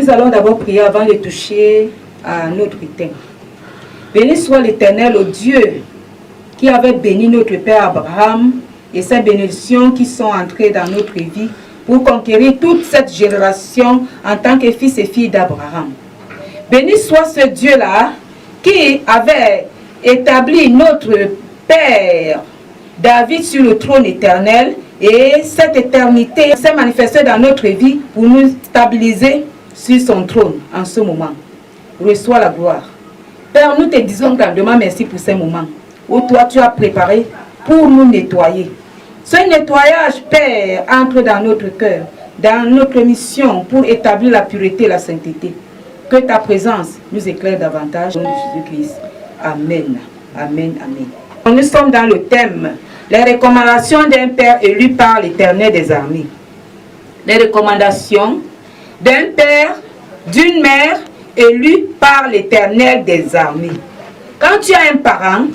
Nous allons d'abord prier avant de toucher à notre thème. Béni soit l'Éternel, au Dieu qui avait béni notre Père Abraham et ses bénédictions qui sont entrées dans notre vie pour conquérir toute cette génération en tant que fils et filles d'Abraham. Béni soit ce Dieu-là qui avait établi notre Père David sur le trône éternel, et cette éternité s'est manifestée dans notre vie pour nous stabiliser sur son trône en ce moment. Reçois la gloire. Père, nous te disons grandement merci pour ces moments où toi tu as préparé pour nous nettoyer. Ce nettoyage, Père, entre dans notre cœur, dans notre mission pour établir la pureté et la sainteté. Que ta présence nous éclaire davantage au nom de Jésus-Christ. Amen. Amen. Amen. Nous sommes dans le thème les recommandations d'un père élu par l'Éternel des armées. Les recommandations d'un père, d'une mère élu par l'Éternel des armées. Quand tu as un parent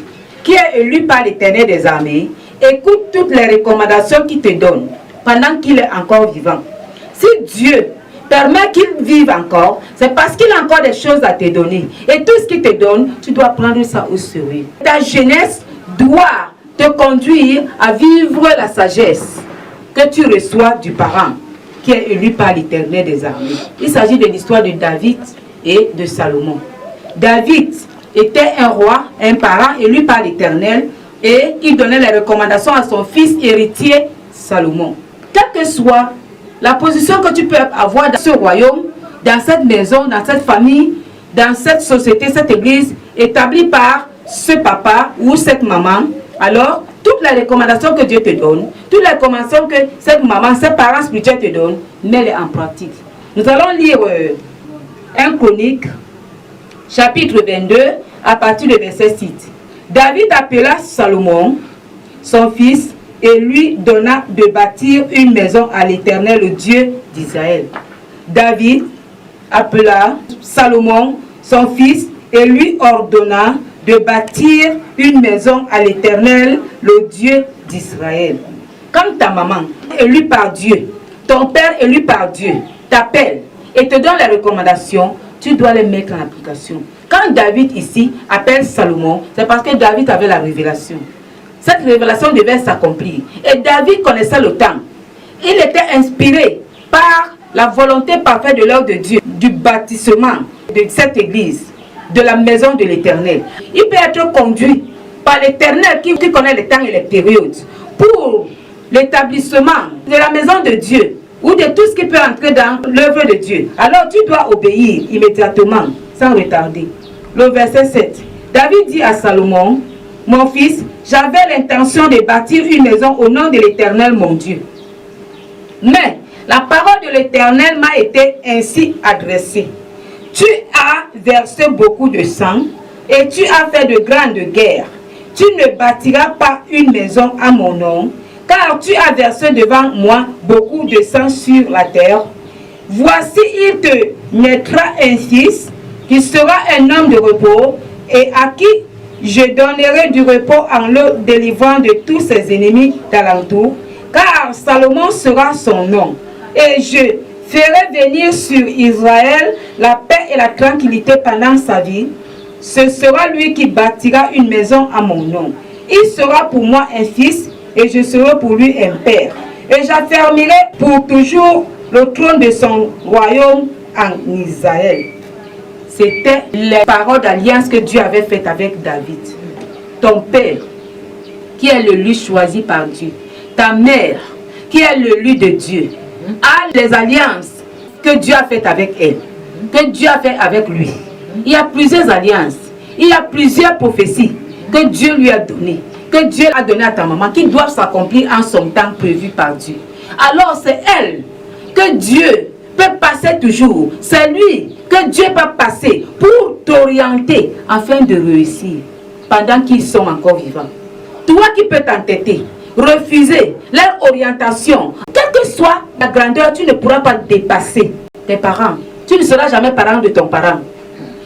qui est élu par l'Éternel des armées, écoute toutes les recommandations qu'il te donne pendant qu'il est encore vivant. Si Dieu permet qu'il vive encore, c'est parce qu'il a encore des choses à te donner. Et tout ce qu'il te donne, tu dois prendre ça au sérieux. Ta jeunesse doit te conduire à vivre la sagesse que tu reçois du parent qui est élu par l'Éternel des armées. Il s'agit de l'histoire de David et de Salomon. David était un roi, un parent élu par l'Éternel, et il donnait les recommandations à son fils héritier Salomon. Quelle que soit la position que tu peux avoir dans ce royaume, dans cette maison, dans cette famille, dans cette société, cette église, établie par ce papa ou cette maman, alors toutes les recommandations que Dieu te donne, toutes les recommandations que cette maman, ses parents spirituels te donnent, mets-les en pratique. Nous allons lire 1 Chronique, chapitre 22, à partir du verset 6. David appela Salomon, son fils, et lui donna de bâtir une maison à l'Éternel, le Dieu d'Israël. David appela Salomon, son fils, et lui ordonna de bâtir une maison à l'Éternel, le Dieu d'Israël. Quand ta maman, élue par Dieu, ton père élu par Dieu, t'appelle et te donne les recommandations, tu dois les mettre en application. Quand David ici appelle Salomon, c'est parce que David avait la révélation. Cette révélation devait s'accomplir. Et David connaissait le temps. Il était inspiré par la volonté parfaite de l'œuvre de Dieu, du bâtissement de cette église, de la maison de l'Éternel. Il peut être conduit par l'Éternel qui connaît les temps et les périodes pour l'établissement de la maison de Dieu ou de tout ce qui peut entrer dans l'œuvre de Dieu. Alors tu dois obéir immédiatement, sans retarder. Le verset 7. David dit à Salomon, mon fils, j'avais l'intention de bâtir une maison au nom de l'Éternel mon Dieu. Mais la parole de l'Éternel m'a été ainsi adressée. Tu as versé beaucoup de sang et tu as fait de grandes guerres. Tu ne bâtiras pas une maison à mon nom, car tu as versé devant moi beaucoup de sang sur la terre. Voici, il te naîtra un fils qui sera un homme de repos et à qui je donnerai du repos en le délivrant de tous ses ennemis d'alentour, car Salomon sera son nom. Et je ferai venir sur Israël la paix et la tranquillité pendant sa vie. Ce sera lui qui bâtira une maison à mon nom. Il sera pour moi un fils et je serai pour lui un père. Et j'affermirai pour toujours le trône de son royaume en Israël. C'était les paroles d'alliance que Dieu avait faites avec David. Ton père, qui est l'élu choisi par Dieu. Ta mère, qui est l'élu de Dieu, a les alliances que Dieu a faites avec elle, que Dieu a fait avec lui. Il y a plusieurs alliances, il y a plusieurs prophéties que Dieu lui a données, que Dieu a donné à ta maman, qui doivent s'accomplir en son temps prévu par Dieu. Alors c'est elle que Dieu peut passer toujours. C'est lui que Dieu peut passer pour t'orienter afin de réussir pendant qu'ils sont encore vivants. Toi qui peux t'entêter, refuser leur orientation, quelle que soit la grandeur, tu ne pourras pas dépasser tes parents. Tu ne seras jamais parent de ton parent.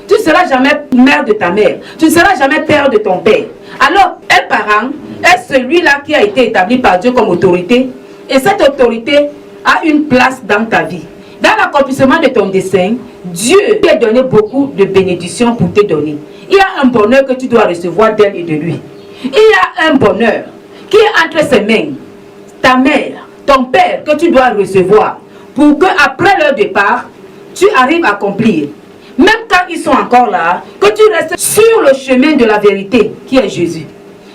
Tu ne seras jamais mère de ta mère. Tu ne seras jamais père de ton père. Alors, un parent est celui-là qui a été établi par Dieu comme autorité. Et cette autorité a une place dans ta vie. Dans l'accomplissement de ton dessein, Dieu t'a donné beaucoup de bénédictions pour te donner. Il y a un bonheur que tu dois recevoir d'elle et de lui. Il y a un bonheur qui est entre ses mains, ta mère, ton père, que tu dois recevoir pour qu'après leur départ, tu arrives à accomplir. Même quand ils sont encore là, que tu restes sur le chemin de la vérité qui est Jésus.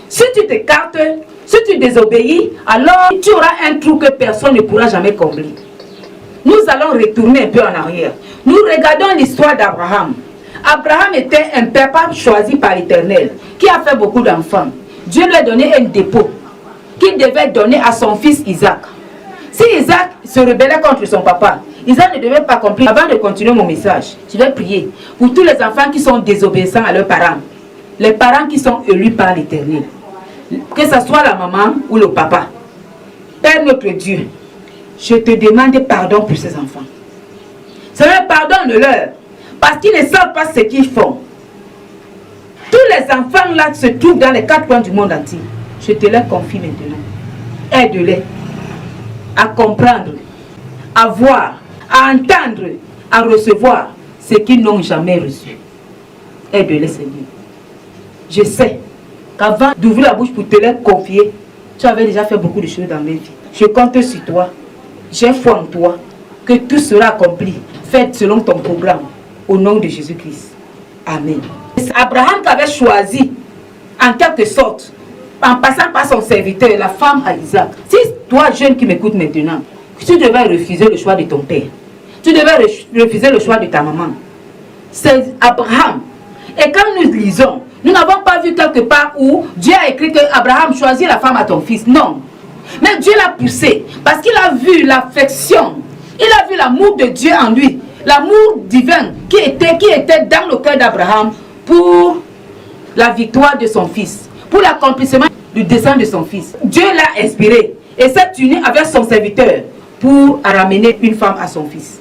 Si tu t'écartes, si tu désobéis, alors tu auras un trou que personne ne pourra jamais combler. Nous allons retourner un peu en arrière. Nous regardons l'histoire d'Abraham. Abraham était un papa choisi par l'Éternel, qui a fait beaucoup d'enfants. Dieu lui a donné un dépôt qu'il devait donner à son fils Isaac. Si Isaac se rebellait contre son papa, Isaac ne devait pas accomplir. Avant de continuer mon message, je vais prier pour tous les enfants qui sont désobéissants à leurs parents. Les parents qui sont élus par l'Éternel. Que ce soit la maman ou le papa. Père notre Dieu, je te demande pardon pour ces enfants. Seigneur, pardonne-leur, parce qu'ils ne savent pas ce qu'ils font. Tous les enfants là se trouvent dans les 4 coins du monde entier. Je te les confie maintenant. Aide-les à comprendre, à voir, à entendre, à recevoir ce qu'ils n'ont jamais reçu. Aide-les, Seigneur. Je sais qu'avant d'ouvrir la bouche pour te les confier, tu avais déjà fait beaucoup de choses dans ma vie. Je compte sur toi. J'ai foi en toi. Que tout sera accompli. Fait selon ton programme. Au nom de Jésus-Christ. Amen. Abraham t'avait choisi, en quelque sorte, en passant par son serviteur, la femme à Isaac. Si toi, jeune qui m'écoute maintenant, tu devais refuser le choix de ton père. Tu devais refuser le choix de ta maman. C'est Abraham. Et quand nous lisons, nous n'avons pas vu quelque part où Dieu a écrit que Abraham choisit la femme à ton fils. Non. Mais Dieu l'a poussé parce qu'il a vu l'affection. Il a vu l'amour de Dieu en lui. L'amour divin qui était dans le cœur d'Abraham pour la victoire de son fils. Pour l'accomplissement du dessein de son fils. Dieu l'a inspiré et s'est uni avec son serviteur pour ramener une femme à son fils.